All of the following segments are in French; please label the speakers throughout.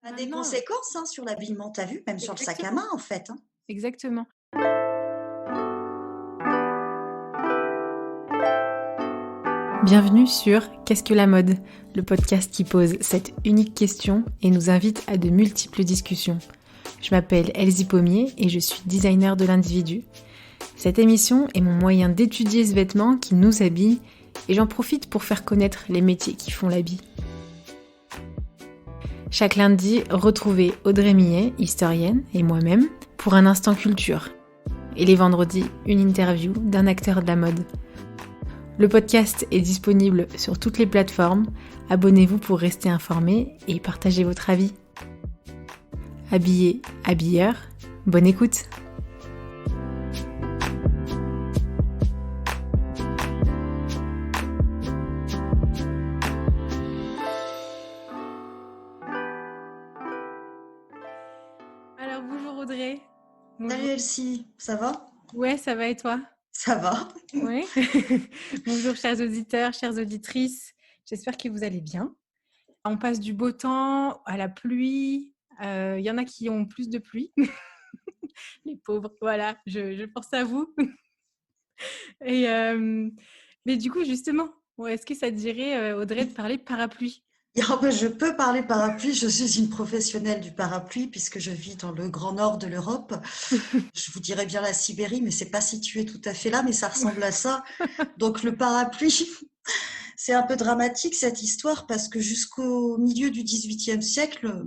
Speaker 1: Ça a des
Speaker 2: Maintenant,
Speaker 1: conséquences, hein, sur l'habillement, tu as vu? Même sur le sac à
Speaker 2: exactement,
Speaker 1: main, en fait, hein.
Speaker 2: exactement. Bienvenue sur Qu'est-ce que la mode? Le podcast qui pose cette unique question et nous invite à de multiples discussions. Je m'appelle Elsie Pommier et je suis designer de l'individu. Cette émission est mon moyen d'étudier ce vêtement qui nous habille et j'en profite pour faire connaître les métiers qui font l'habit. Chaque lundi, retrouvez Audrey Millet, historienne, et moi-même pour un instant culture. Et les vendredis, une interview d'un acteur de la mode. Le podcast est disponible sur toutes les plateformes. Abonnez-vous pour rester informé et partagez votre avis. Habillé, habilleur, bonne écoute. Alors bonjour Audrey.
Speaker 1: Salut
Speaker 2: Bonjour.
Speaker 1: Elsie, ça va?
Speaker 2: Ouais, ça va et toi?
Speaker 1: Ça va.
Speaker 2: Ouais. Bonjour chers auditeurs, chères auditrices. J'espère que vous allez bien. On passe du beau temps à la pluie. Il y en a qui ont plus de pluie. Les pauvres, voilà, je pense à vous. Et mais du coup, justement, ouais, est-ce que ça te dirait, Audrey, de parler parapluie?
Speaker 1: Ah ben, je peux parler parapluie, je suis une professionnelle du parapluie puisque je vis dans le grand nord de l'Europe. Je vous dirais bien la Sibérie, mais c'est pas situé tout à fait là, mais ça ressemble à ça. Donc le parapluie, c'est un peu dramatique cette histoire parce que jusqu'au milieu du XVIIIe siècle,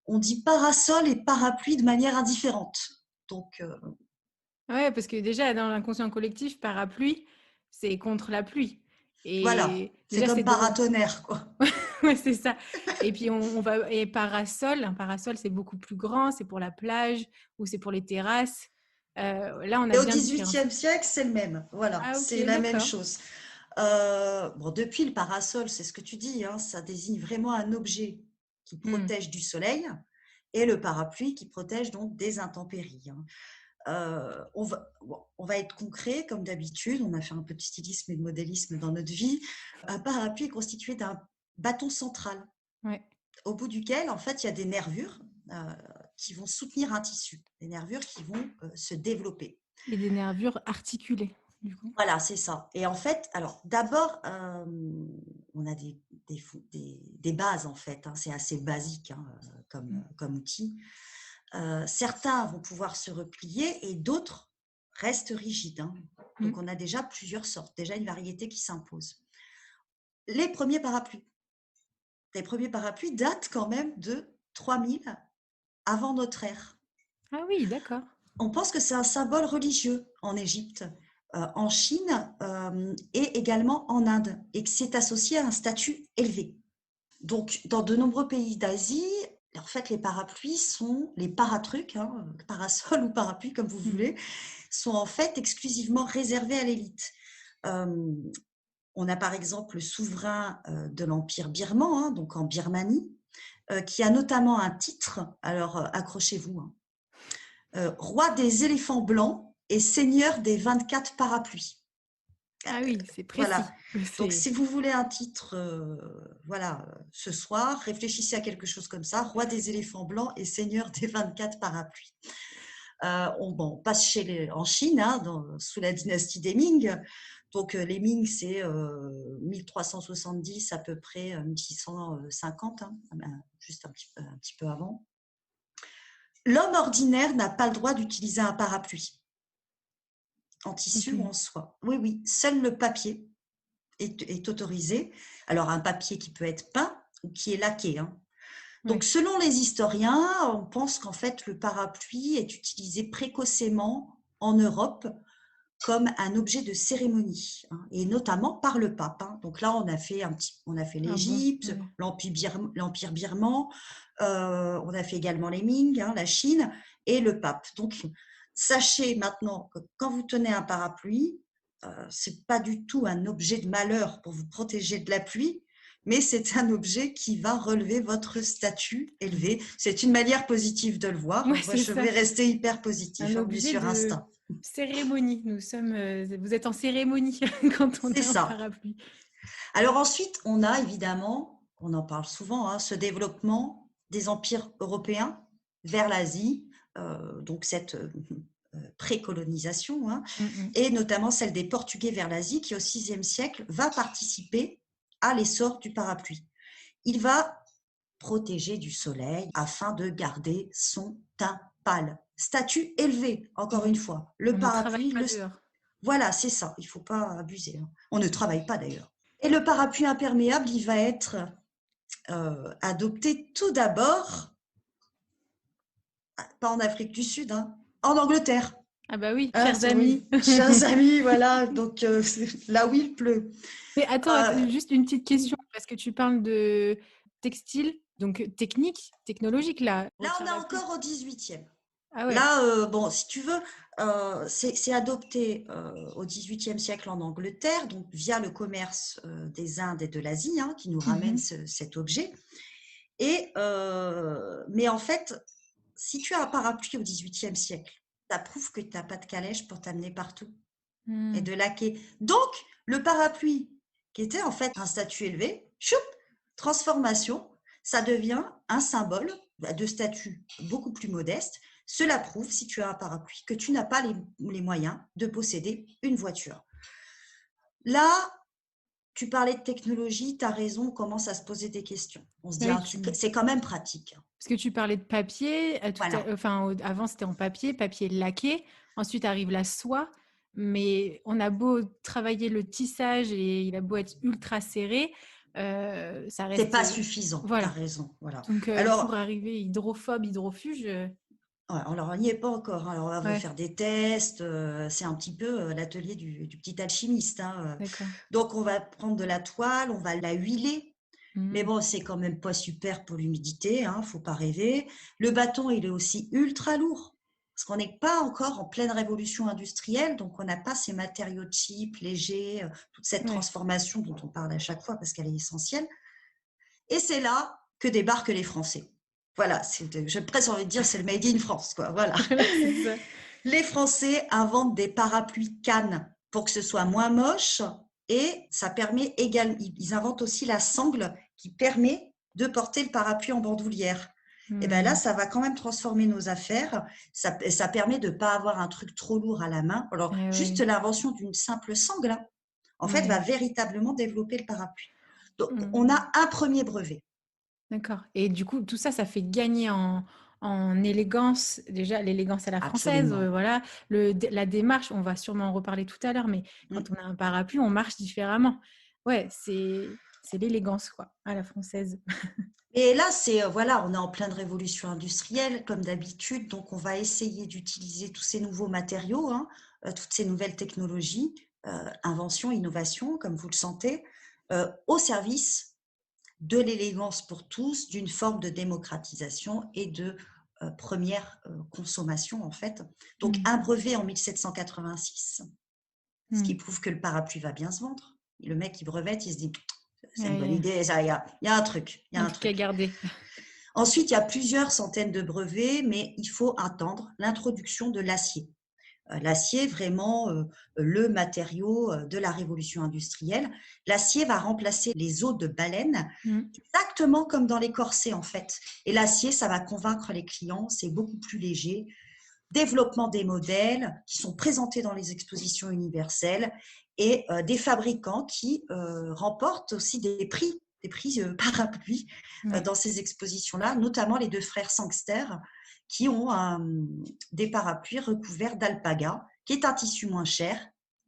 Speaker 1: on dit parasol et parapluie de manière indifférente. Donc
Speaker 2: Ouais, parce que déjà, dans l'inconscient collectif, parapluie, c'est contre la pluie.
Speaker 1: voilà,
Speaker 2: Et
Speaker 1: c'est
Speaker 2: déjà,
Speaker 1: comme
Speaker 2: c'est drôle.
Speaker 1: paratonnerre, quoi.
Speaker 2: Ouais, c'est ça. Et puis, on va. Et parasol, un parasol, c'est beaucoup plus grand, c'est pour la plage ou c'est pour les terrasses. Là, on a
Speaker 1: Et au
Speaker 2: bien différencié.
Speaker 1: XVIIIe siècle, c'est le même. Voilà,
Speaker 2: Ah,
Speaker 1: c'est
Speaker 2: ok,
Speaker 1: la même
Speaker 2: d'accord.
Speaker 1: chose. Bon, depuis le parasol, c'est ce que tu dis, hein, ça désigne vraiment un objet qui
Speaker 2: Hmm.
Speaker 1: protège du soleil et le parapluie qui protège donc des intempéries, hein. On va être concret, comme d'habitude, on a fait un peu de stylisme et de modélisme dans notre vie. Un parapluie est constitué d'un bâton central,
Speaker 2: Ouais.
Speaker 1: au bout duquel, en fait, il y a des nervures qui vont soutenir un tissu, des nervures qui vont se développer.
Speaker 2: Et des nervures articulées, du coup.
Speaker 1: Voilà, c'est ça. Et en fait, alors d'abord, on a des bases en fait, hein, c'est assez basique, hein,
Speaker 2: Hmm.
Speaker 1: comme outil. Certains vont pouvoir se replier et d'autres restent rigides, hein.
Speaker 2: Hmm.
Speaker 1: Donc on a déjà plusieurs sortes, déjà une variété qui s'impose. Les premiers parapluies. Les premiers parapluies datent quand même de 3000 avant notre ère.
Speaker 2: Ah oui, d'accord.
Speaker 1: On pense que c'est un symbole religieux en Égypte, en Chine et également en Inde, et que c'est associé à un statut élevé. Donc, dans de nombreux pays d'Asie, en fait, les parapluies sont les paratrucs, hein, parasol ou parapluie comme vous
Speaker 2: Hmm.
Speaker 1: voulez, sont en fait exclusivement réservés à l'élite. Euh, on a par exemple le souverain de l'Empire birman, hein, donc en Birmanie, qui a notamment un titre, alors accrochez-vous, hein, roi des éléphants blancs et seigneur des 24 parapluies.
Speaker 2: Ah oui, c'est
Speaker 1: Voilà.
Speaker 2: précis.
Speaker 1: Donc,
Speaker 2: C'est...
Speaker 1: si vous voulez un titre, voilà, ce soir, réfléchissez à quelque chose comme ça, roi des éléphants blancs et seigneur des 24 parapluies. On passe en Chine, hein, sous la dynastie des Ming. Donc, les Ming, c'est 1370 à peu près, 1650, hein, juste un petit peu avant. L'homme ordinaire n'a pas le droit d'utiliser un parapluie, en tissu ou
Speaker 2: Ok.
Speaker 1: en soie. Oui, oui, seul le papier est autorisé. Alors, un papier qui peut être peint ou qui est laqué, hein. Donc,
Speaker 2: Ouais.
Speaker 1: selon les historiens, on pense qu'en fait, le parapluie est utilisé précocement en Europe comme un objet de cérémonie, hein, et notamment par le pape, hein. Donc là, on a fait
Speaker 2: Ah bon,
Speaker 1: l'Égypte,
Speaker 2: ouais.
Speaker 1: l'Empire birman, on a fait également les Ming, hein, la Chine et le pape. Donc, sachez maintenant que quand vous tenez un parapluie, c'est pas du tout un objet de malheur pour vous protéger de la pluie, mais c'est un objet qui va relever votre statut élevé. C'est une manière positive de le voir.
Speaker 2: Ouais,
Speaker 1: Moi,
Speaker 2: c'est
Speaker 1: je
Speaker 2: ça.
Speaker 1: vais rester hyper
Speaker 2: Un
Speaker 1: positif, hein, mais
Speaker 2: objet
Speaker 1: sur
Speaker 2: de
Speaker 1: instinct.
Speaker 2: cérémonie. Nous sommes, vous êtes en cérémonie quand on
Speaker 1: C'est
Speaker 2: a un
Speaker 1: ça.
Speaker 2: parapluie.
Speaker 1: Alors ensuite, on a évidemment, on en parle souvent, hein, ce développement des empires européens vers l'Asie, donc cette précolonisation, hein,
Speaker 2: Mmh.
Speaker 1: et notamment celle des Portugais vers l'Asie, qui au VIe siècle va participer à l'essor du parapluie. Il va protéger du soleil afin de garder son teint pâle. Statut élevé, encore une
Speaker 2: Oui.
Speaker 1: fois. Le
Speaker 2: On ne travaille
Speaker 1: parapluie,
Speaker 2: pas dehors.
Speaker 1: voilà, c'est ça, il ne faut pas abuser, hein. On ne travaille pas d'ailleurs. Et le parapluie imperméable, il va être adopté tout d'abord, pas en Afrique du Sud, hein, en Angleterre.
Speaker 2: Ah bah oui,
Speaker 1: Hein,
Speaker 2: chers amis.
Speaker 1: oui, chers amis, voilà, donc c'est là où il pleut.
Speaker 2: Mais attends,
Speaker 1: Euh,
Speaker 2: juste une petite question, parce que tu parles de textile, donc technique, technologique là,
Speaker 1: Là, on
Speaker 2: retire
Speaker 1: est
Speaker 2: la pluie.
Speaker 1: encore au 18e.
Speaker 2: Ah ouais.
Speaker 1: Là, bon, si tu veux, c'est adopté au XVIIIe siècle en Angleterre, donc via le commerce des Indes et de l'Asie, hein, qui nous ramène
Speaker 2: Mmh.
Speaker 1: cet objet. Et, mais en fait, si tu as un parapluie au XVIIIe siècle, ça prouve que tu n'as pas de calèche pour t'amener partout et
Speaker 2: Mmh.
Speaker 1: de laquer. Donc, le parapluie, qui était en fait un statut élevé, choup, transformation, ça devient un symbole de statut beaucoup plus modeste. Cela prouve, si tu as un parapluie, que tu n'as pas les moyens de posséder une voiture. Là, tu parlais de technologie, tu as raison, on commence à se poser des questions. On se dit,
Speaker 2: Oui,
Speaker 1: ah, c'est quand même pratique.
Speaker 2: parce que tu parlais de papier,
Speaker 1: Voilà.
Speaker 2: avant c'était en papier, papier laqué, ensuite arrive la soie, mais on a beau travailler le tissage et il a beau être ultra serré, ça
Speaker 1: C'est
Speaker 2: reste,
Speaker 1: pas suffisant, tu as
Speaker 2: voilà.
Speaker 1: raison. Voilà.
Speaker 2: Donc pour
Speaker 1: Alors,
Speaker 2: arriver hydrophobe, hydrofuge,
Speaker 1: ouais, alors, on n'y est pas encore, hein. Alors, on va
Speaker 2: ouais,
Speaker 1: refaire des tests. C'est un petit peu l'atelier du petit alchimiste, hein.
Speaker 2: d'accord.
Speaker 1: Donc, on va prendre de la toile, on va la huiler. Mais
Speaker 2: Mmh.
Speaker 1: bon, c'est quand même pas super pour l'humidité, hein, faut pas rêver. Le bâton, il est aussi ultra lourd. Parce qu'on n'est pas encore en pleine révolution industrielle, donc on n'a pas ces matériaux cheap, légers, toute cette
Speaker 2: Ouais.
Speaker 1: transformation dont on parle à chaque fois parce qu'elle est essentielle. Et c'est là que débarquent les Français. Voilà, j'ai presque envie de dire c'est le Made in France, quoi. Voilà.
Speaker 2: Voilà, c'est ça.
Speaker 1: Les Français inventent des parapluies cannes pour que ce soit moins moche et ça permet également, ils inventent aussi la sangle qui permet de porter le parapluie en bandoulière. Et bien là,
Speaker 2: Mmh.
Speaker 1: ça va quand même transformer nos affaires. Ça permet de ne pas avoir un truc trop lourd à la main. Alors,
Speaker 2: Eh
Speaker 1: juste
Speaker 2: oui.
Speaker 1: l'invention d'une simple sangle, hein, en fait, va
Speaker 2: Ouais.
Speaker 1: véritablement développer le parapluie. Donc, on
Speaker 2: Mmh.
Speaker 1: a un premier brevet.
Speaker 2: D'accord, et du coup, tout ça, ça fait gagner en élégance, déjà l'élégance à la française,
Speaker 1: Absolument.
Speaker 2: voilà. La démarche, on va sûrement en reparler tout à l'heure, mais quand
Speaker 1: Mm.
Speaker 2: on a un parapluie, on marche différemment. Ouais, c'est l'élégance, quoi, à la française.
Speaker 1: Et là, c'est voilà, on est en pleine révolution industrielle, comme d'habitude, donc on va essayer d'utiliser tous ces nouveaux matériaux, hein, toutes ces nouvelles technologies, invention, innovation, comme vous le sentez, au service de l'élégance pour tous, d'une forme de démocratisation et de première consommation, en fait. Donc,
Speaker 2: Mmh.
Speaker 1: un brevet en 1786, ce qui
Speaker 2: Mmh.
Speaker 1: prouve que le parapluie va bien se vendre. Le mec qui brevette, il se dit, c'est une bonne
Speaker 2: Ouais,
Speaker 1: idée, ça, il y a un truc, il y a
Speaker 2: un
Speaker 1: un
Speaker 2: truc à
Speaker 1: truc.
Speaker 2: garder.
Speaker 1: Ensuite, il y a plusieurs centaines de brevets, mais il faut attendre l'introduction de l'acier. L'acier, vraiment le matériau de la révolution industrielle. L'acier va remplacer les os de baleine,
Speaker 2: Mmh.
Speaker 1: exactement comme dans les corsets en fait. Et l'acier, ça va convaincre les clients, c'est beaucoup plus léger. Développement des modèles qui sont présentés dans les expositions universelles et des fabricants qui remportent aussi des prix parapluies
Speaker 2: Ouais.
Speaker 1: dans ces expositions-là, notamment les deux frères Sangster qui ont des parapluies recouverts d'alpaga, qui est un tissu moins cher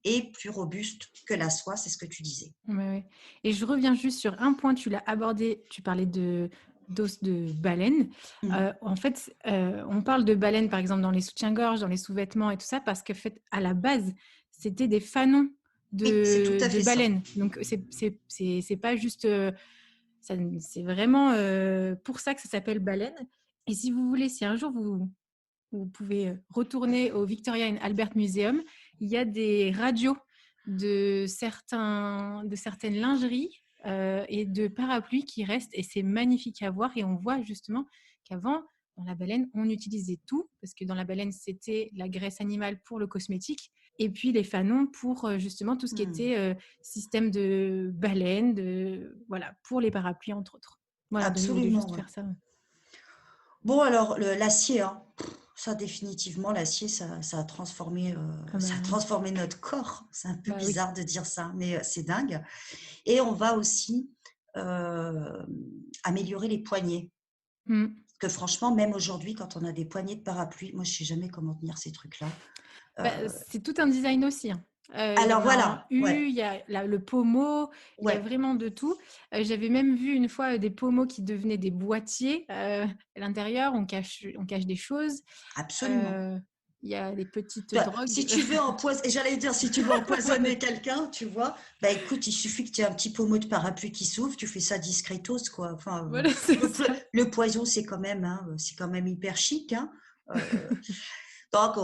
Speaker 1: et plus robuste que la soie, c'est ce que tu disais.
Speaker 2: Ouais, ouais. Et je reviens juste sur un point, tu l'as abordé, tu parlais d'os de baleine.
Speaker 1: Mmh.
Speaker 2: En fait, on parle de baleine, par exemple, dans les soutiens-gorge, dans les sous-vêtements et tout ça, parce que fait, à la base, c'était des fanons
Speaker 1: Oui, c'est tout à
Speaker 2: de
Speaker 1: fait ça.
Speaker 2: baleine. Donc, c'est pas juste... c'est vraiment pour ça que ça s'appelle baleine. Et si vous voulez, si un jour vous pouvez retourner au Victoria and Albert Museum. Il y a des radios de certaines lingeries et de parapluies qui restent et c'est magnifique à voir. Et on voit justement qu'avant, dans la baleine, on utilisait tout parce que dans la baleine, c'était la graisse animale pour le cosmétique et puis les fanons pour justement tout ce qui
Speaker 1: Mmh.
Speaker 2: était système de baleine, voilà, pour les parapluies entre autres. Voilà, donc je voulais
Speaker 1: Absolument,
Speaker 2: juste
Speaker 1: ouais.
Speaker 2: faire ça.
Speaker 1: Bon alors l'acier, hein, ça définitivement l'acier
Speaker 2: Ah
Speaker 1: ça a
Speaker 2: bah,
Speaker 1: transformé notre corps. C'est un peu
Speaker 2: bah oui.
Speaker 1: bizarre de dire ça, mais c'est dingue et on va aussi, améliorer les poignées.
Speaker 2: Mmh.
Speaker 1: Que franchement, même aujourd'hui, quand on a des poignées de parapluie, moi je sais jamais comment tenir ces trucs-là.
Speaker 2: Bah,
Speaker 1: Heu,
Speaker 2: c'est tout un design aussi, hein. Il y
Speaker 1: alors
Speaker 2: en a en
Speaker 1: voilà,
Speaker 2: U,
Speaker 1: ouais,
Speaker 2: il y a le pommeau, il y a
Speaker 1: ouais,
Speaker 2: vraiment de tout. J'avais même vu une fois, des pommeaux qui devenaient des boîtiers, à l'intérieur, on cache des choses.
Speaker 1: absolument.
Speaker 2: Heu, il y a les petites
Speaker 1: Bah, si
Speaker 2: drogues.
Speaker 1: tu veux et j'allais dire, si tu veux empoisonner quelqu'un, tu vois? Bah, écoute, il suffit que tu aies un petit pommeau de parapluie qui s'ouvre, tu fais ça discretos, quoi. Enfin,
Speaker 2: Voilà, c'est ça.
Speaker 1: le poison, c'est quand même, hein, c'est quand même hyper chic, hein. Heu, donc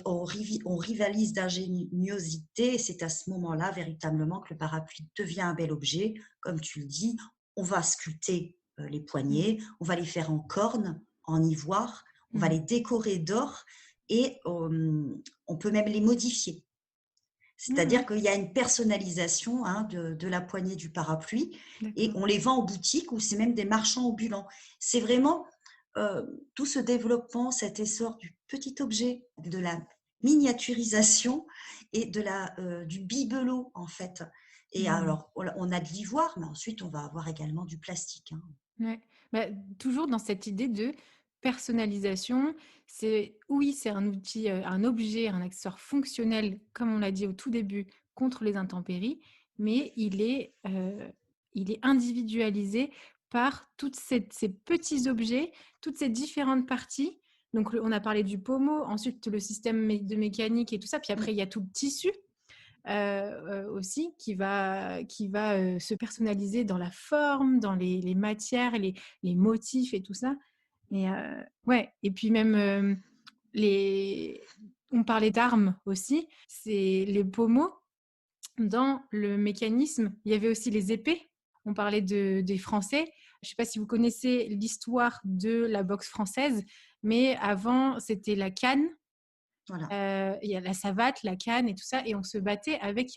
Speaker 1: on rivalise d'ingéniosité et c'est à ce moment-là, véritablement, que le parapluie devient un bel objet. Comme tu le dis, on va sculpter, les
Speaker 2: Mmh.
Speaker 1: poignets, on va les faire en corne, en ivoire, on va
Speaker 2: Mmh.
Speaker 1: les décorer d'or et on peut même les modifier.
Speaker 2: Mmh
Speaker 1: C'est-à-dire
Speaker 2: mh.
Speaker 1: qu'il y a une personnalisation, hein, de la poignée du parapluie et
Speaker 2: D'accord.
Speaker 1: on les vend en boutique ou c'est même des marchands ambulants. C'est vraiment, tout ce développement, cet essor du petit objet, de la miniaturisation et du bibelot, en fait. Et
Speaker 2: Mmh.
Speaker 1: alors, on a de l'ivoire, mais ensuite on va avoir également du plastique, hein.
Speaker 2: Ouais, bah, toujours dans cette idée de personnalisation, c'est oui, c'est un outil, un objet, un accessoire fonctionnel, comme on l'a dit au tout début, contre les intempéries, mais il est individualisé par toutes ces petits objets, toutes ces différentes parties. Donc on a parlé du pommeau, ensuite le système de mécanique et tout ça, puis
Speaker 1: Mmh,
Speaker 2: après il y a tout le tissu aussi qui va se personnaliser dans la forme, dans les matières, les motifs et tout ça. Et ouais, et puis même, les on parlait d'armes aussi, c'est les pommeaux. Dans le mécanisme, il y avait aussi les épées. On parlait des Français. Je ne sais pas si vous connaissez l'histoire de la boxe française, mais avant, c'était la canne.
Speaker 1: voilà.
Speaker 2: Il y a la savate, la canne et tout ça, et on se battait avec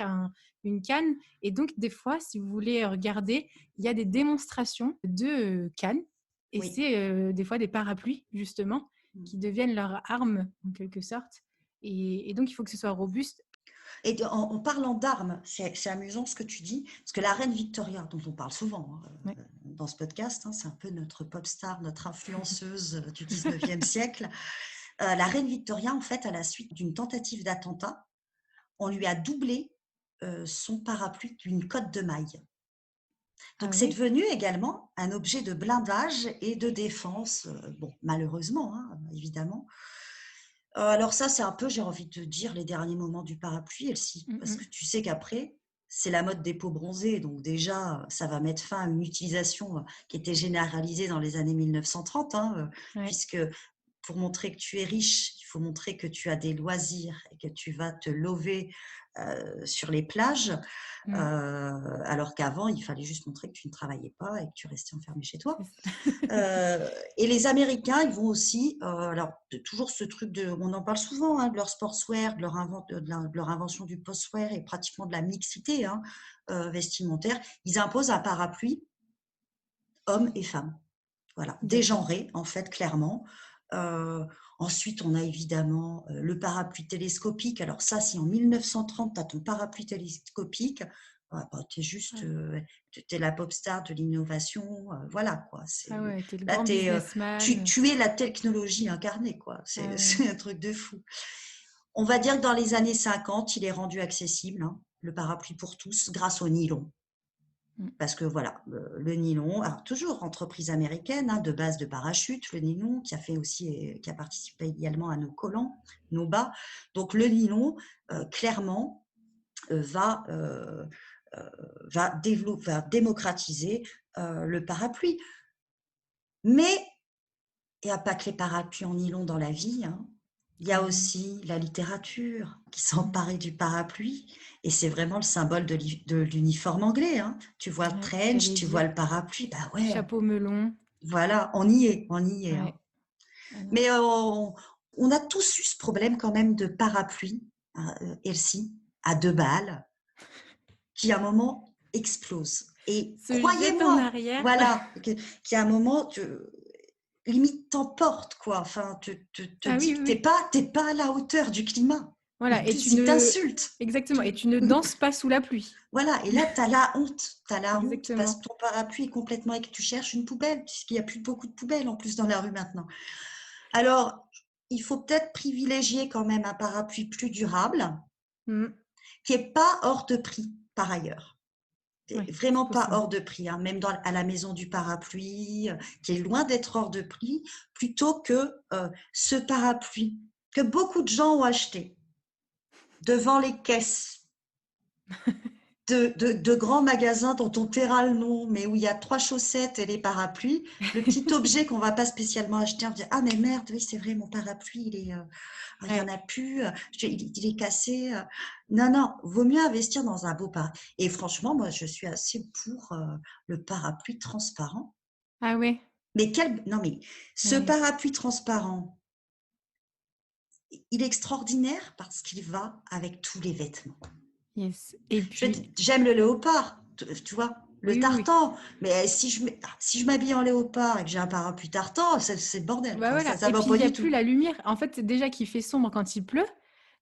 Speaker 2: une canne. Et donc, des fois, si vous voulez regarder, il y a des démonstrations de cannes, et
Speaker 1: Oui.
Speaker 2: c'est des fois des parapluies, justement,
Speaker 1: Mmh.
Speaker 2: qui deviennent leur arme, en quelque sorte. Et donc, il faut que ce soit robuste.
Speaker 1: Et en parlant d'armes, c'est amusant ce que tu dis, parce que la reine Victoria, dont on parle souvent, hein,
Speaker 2: Ouais.
Speaker 1: dans ce podcast, hein, c'est un peu notre pop star, notre influenceuse du 19e siècle. La reine Victoria, en fait, à la suite d'une tentative d'attentat, on lui a doublé son parapluie d'une cotte de maille. Donc
Speaker 2: Ah
Speaker 1: c'est
Speaker 2: oui?
Speaker 1: devenu également un objet de blindage et de défense, bon, malheureusement, hein, évidemment. Alors ça, c'est un peu, j'ai envie de te dire, les derniers moments du parapluie, Elsie,
Speaker 2: Mmh
Speaker 1: parce que
Speaker 2: mh.
Speaker 1: tu sais qu'après, c'est la mode des peaux bronzées, donc déjà, ça va mettre fin à une utilisation, qui était généralisée dans les années 1930, hein,
Speaker 2: Ouais.
Speaker 1: puisque pour montrer que tu es riche, il faut montrer que tu as des loisirs et que tu vas te lover, sur les plages,
Speaker 2: Mmh.
Speaker 1: alors qu'avant, il fallait juste montrer que tu ne travaillais pas et que tu restais enfermé chez
Speaker 2: C'est
Speaker 1: toi.
Speaker 2: ça.
Speaker 1: Et les Américains, ils vont aussi, alors toujours ce truc on en parle souvent, hein, de leur sportswear, de leur invention du postwear et pratiquement de la mixité, hein, vestimentaire. Ils imposent un parapluie hommes et femmes. Voilà,
Speaker 2: D'accord.
Speaker 1: dégenré en fait clairement. Heu, Ensuite on a évidemment, le parapluie télescopique. Alors ça, si en 1930 tu as ton parapluie télescopique, ah bah, tu es juste,
Speaker 2: Ouais.
Speaker 1: tu es la pop star de l'innovation, voilà quoi.
Speaker 2: Ah ouais, tu es le
Speaker 1: Là
Speaker 2: grand
Speaker 1: tu es,
Speaker 2: businessman.
Speaker 1: tu es la technologie incarnée quoi.
Speaker 2: Ah ouais.
Speaker 1: C'est un truc de fou. On va dire que dans les années 50, il est rendu accessible, hein, le parapluie pour tous grâce au nylon.
Speaker 2: Mmh.
Speaker 1: Parce que voilà, le nylon, alors toujours entreprise américaine, hein, de base de parachute, le nylon qui a fait aussi, qui a participé également à nos collants, nos bas. Donc le nylon, clairement, va, va démocratiser, le parapluie. Mais il n'y a pas que les parapluies en nylon dans la vie, hein. Il y a
Speaker 2: Ah oui.
Speaker 1: aussi la littérature qui s'est
Speaker 2: Mmh.
Speaker 1: emparée du parapluie et c'est vraiment le symbole de l'uniforme anglais, hein. Tu vois le
Speaker 2: Ouais,
Speaker 1: trench,
Speaker 2: j'allais
Speaker 1: tu
Speaker 2: dire.
Speaker 1: vois le parapluie, bah ouais,
Speaker 2: Chapeau melon.
Speaker 1: voilà, on y est, hein.
Speaker 2: Ouais. Ah non.
Speaker 1: Mais on a tous eu ce problème quand même de parapluie, hein, Elsie, à 2 balles, qui à un moment explose et
Speaker 2: Se jette en
Speaker 1: croyez-moi,
Speaker 2: arrière.
Speaker 1: voilà, qui à un moment, limite t'emporte, quoi. Enfin, te
Speaker 2: Ah
Speaker 1: dis
Speaker 2: oui,
Speaker 1: que
Speaker 2: oui, oui.
Speaker 1: t'es pas à la hauteur du climat. En
Speaker 2: Voilà, et
Speaker 1: plus, il t'insulte.
Speaker 2: exactement, et
Speaker 1: Tu-
Speaker 2: tu ne danses pas sous la pluie.
Speaker 1: Voilà, et là, tu as la honte. Tu as la honte parce
Speaker 2: Exactement.
Speaker 1: que ton parapluie est complètement et que tu cherches une poubelle, puisqu'il n'y a plus beaucoup de poubelles en plus dans la rue maintenant. Alors, il faut peut-être privilégier quand même un parapluie plus durable,
Speaker 2: Mm.
Speaker 1: qui n'est pas hors de prix par ailleurs.
Speaker 2: Ouais, c'est
Speaker 1: Vraiment pas
Speaker 2: possible.
Speaker 1: hors de prix, hein, même à la maison du parapluie, qui est loin d'être hors de prix, plutôt que ce parapluie que beaucoup de gens ont acheté devant les caisses de grands magasins dont on taira le nom, mais où il y a 3 chaussettes et les parapluies, le petit objet qu'on ne va pas spécialement acheter, on dit ah mais merde, oui c'est vrai mon parapluie il y en
Speaker 2: Ouais.
Speaker 1: a plus, il est cassé. Non non, vaut mieux investir dans un beau parapluie. Et franchement moi je suis assez pour le parapluie transparent.
Speaker 2: Ah ouais.
Speaker 1: Mais non mais ce
Speaker 2: Ouais.
Speaker 1: parapluie transparent, il est extraordinaire parce qu'il va avec tous les vêtements.
Speaker 2: Yes. Et puis,
Speaker 1: J'aime le léopard, tu vois, le
Speaker 2: oui, oui, oui.
Speaker 1: tartan. Mais si je m'habille en léopard et que j'ai un parapluie tartan, c'est le bordel,
Speaker 2: Bah
Speaker 1: quoi.
Speaker 2: voilà.
Speaker 1: Ça
Speaker 2: Et
Speaker 1: va
Speaker 2: puis, il
Speaker 1: pas
Speaker 2: n'y a
Speaker 1: du
Speaker 2: plus
Speaker 1: tout.
Speaker 2: la lumière. En fait, c'est déjà qu'il fait sombre quand il pleut.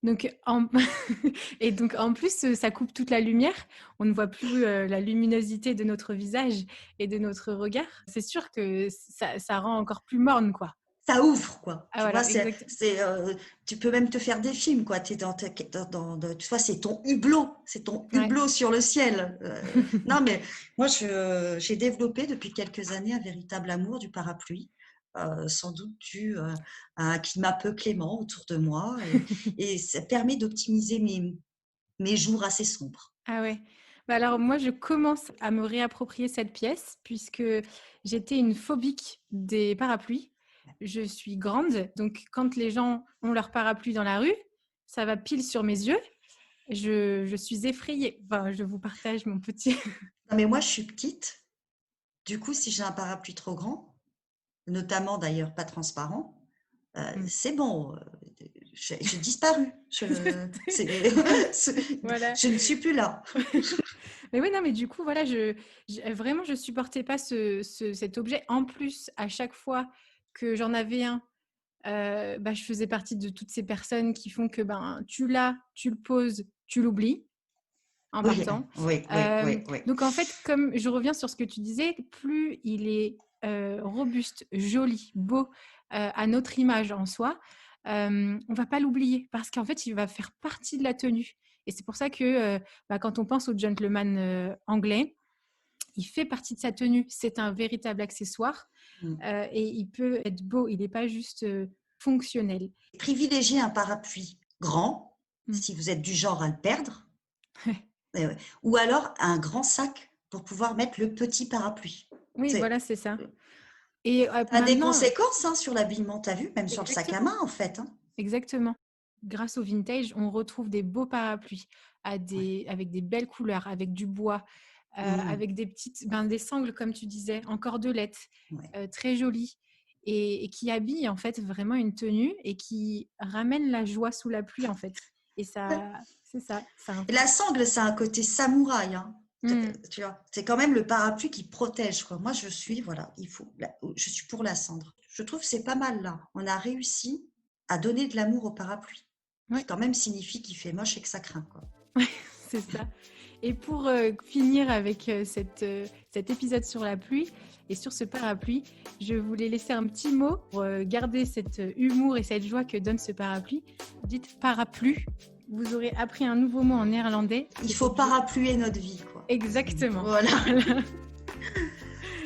Speaker 2: Donc, et donc, en plus, ça coupe toute la lumière. On ne voit plus la luminosité de notre visage et de notre regard. C'est sûr que ça rend encore plus morne, quoi.
Speaker 1: Ça ouvre, quoi.
Speaker 2: Ah
Speaker 1: Tu vois,
Speaker 2: voilà, exact.
Speaker 1: tu peux même te faire des films, quoi. Tu vois, c'est ton
Speaker 2: Ouais.
Speaker 1: hublot sur le ciel. Non, mais moi, j'ai développé depuis quelques années un véritable amour du parapluie. Sans doute dû à un climat peu clément autour de moi et ça permet d'optimiser mes jours assez sombres.
Speaker 2: Ah ouais. Bah alors moi, je commence à me réapproprier cette pièce puisque j'étais une phobique des parapluies. Je suis grande, donc quand les gens ont leur parapluie dans la rue, ça va pile sur mes yeux. Je suis effrayée. Enfin, je vous partage mon petit.
Speaker 1: Non, mais moi, je suis petite. Du coup, si j'ai un parapluie trop grand, notamment d'ailleurs pas transparent,
Speaker 2: Mm.
Speaker 1: c'est bon, j'ai disparu.
Speaker 2: Voilà.
Speaker 1: Je ne suis plus là.
Speaker 2: Mais oui, non, mais du coup, voilà, vraiment, je supportais pas cet objet. En plus, à chaque fois que j'en avais un, bah, je faisais partie de toutes ces personnes qui font que ben, tu l'as, tu le poses, tu l'oublies en
Speaker 1: Oui,
Speaker 2: partant.
Speaker 1: oui, oui, oui, oui.
Speaker 2: Donc, en fait, comme je reviens sur ce que tu disais, plus il est robuste, joli, beau à notre image en soi, on va pas l'oublier parce qu'en fait, il va faire partie de la tenue. Et c'est pour ça que bah, quand on pense au gentleman anglais, il fait partie de sa tenue. C'est un véritable accessoire
Speaker 1: Mm.
Speaker 2: et il peut être beau. Il n'est pas juste fonctionnel.
Speaker 1: Privilégiez un parapluie grand,
Speaker 2: Mm.
Speaker 1: si vous êtes du genre à le perdre, ou alors un grand sac pour pouvoir mettre le petit parapluie.
Speaker 2: Oui,
Speaker 1: C'est,
Speaker 2: voilà, c'est ça. Et
Speaker 1: ça a des
Speaker 2: maintenant,
Speaker 1: conséquences hein, sur l'habillement, tu as vu, même sur le sac à
Speaker 2: exactement,
Speaker 1: main en fait. Hein.
Speaker 2: exactement. Grâce au vintage, on retrouve des beaux parapluies
Speaker 1: Ouais.
Speaker 2: avec des belles couleurs, avec du bois,
Speaker 1: Mm.
Speaker 2: avec des petites, des sangles, comme tu disais, en cordelette,
Speaker 1: Ouais.
Speaker 2: très jolies, et qui habillent en fait vraiment une tenue et qui ramènent la joie sous la pluie en fait. Et ça, c'est ça.
Speaker 1: Et la sangle, c'est un côté samouraï. Hein.
Speaker 2: Mm.
Speaker 1: Tu vois, c'est quand même le parapluie qui protège. Quoi. Moi, voilà, je suis pour la cendre. Je trouve que c'est pas mal là. On a réussi à donner de l'amour au parapluie, qui
Speaker 2: Ouais,
Speaker 1: quand même signifie qu'il fait moche et que ça craint. Quoi.
Speaker 2: c'est ça. Et pour finir avec cet épisode sur la pluie et sur ce parapluie, je voulais laisser un petit mot pour garder cet humour et cette joie que donne ce parapluie. Dites parapluie. Vous aurez appris un nouveau mot en néerlandais.
Speaker 1: Il faut parapluier notre vie. Quoi.
Speaker 2: Exactement.
Speaker 1: Voilà.
Speaker 2: Voilà.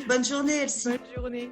Speaker 1: Bonne journée, Elsie.
Speaker 2: Bonne journée.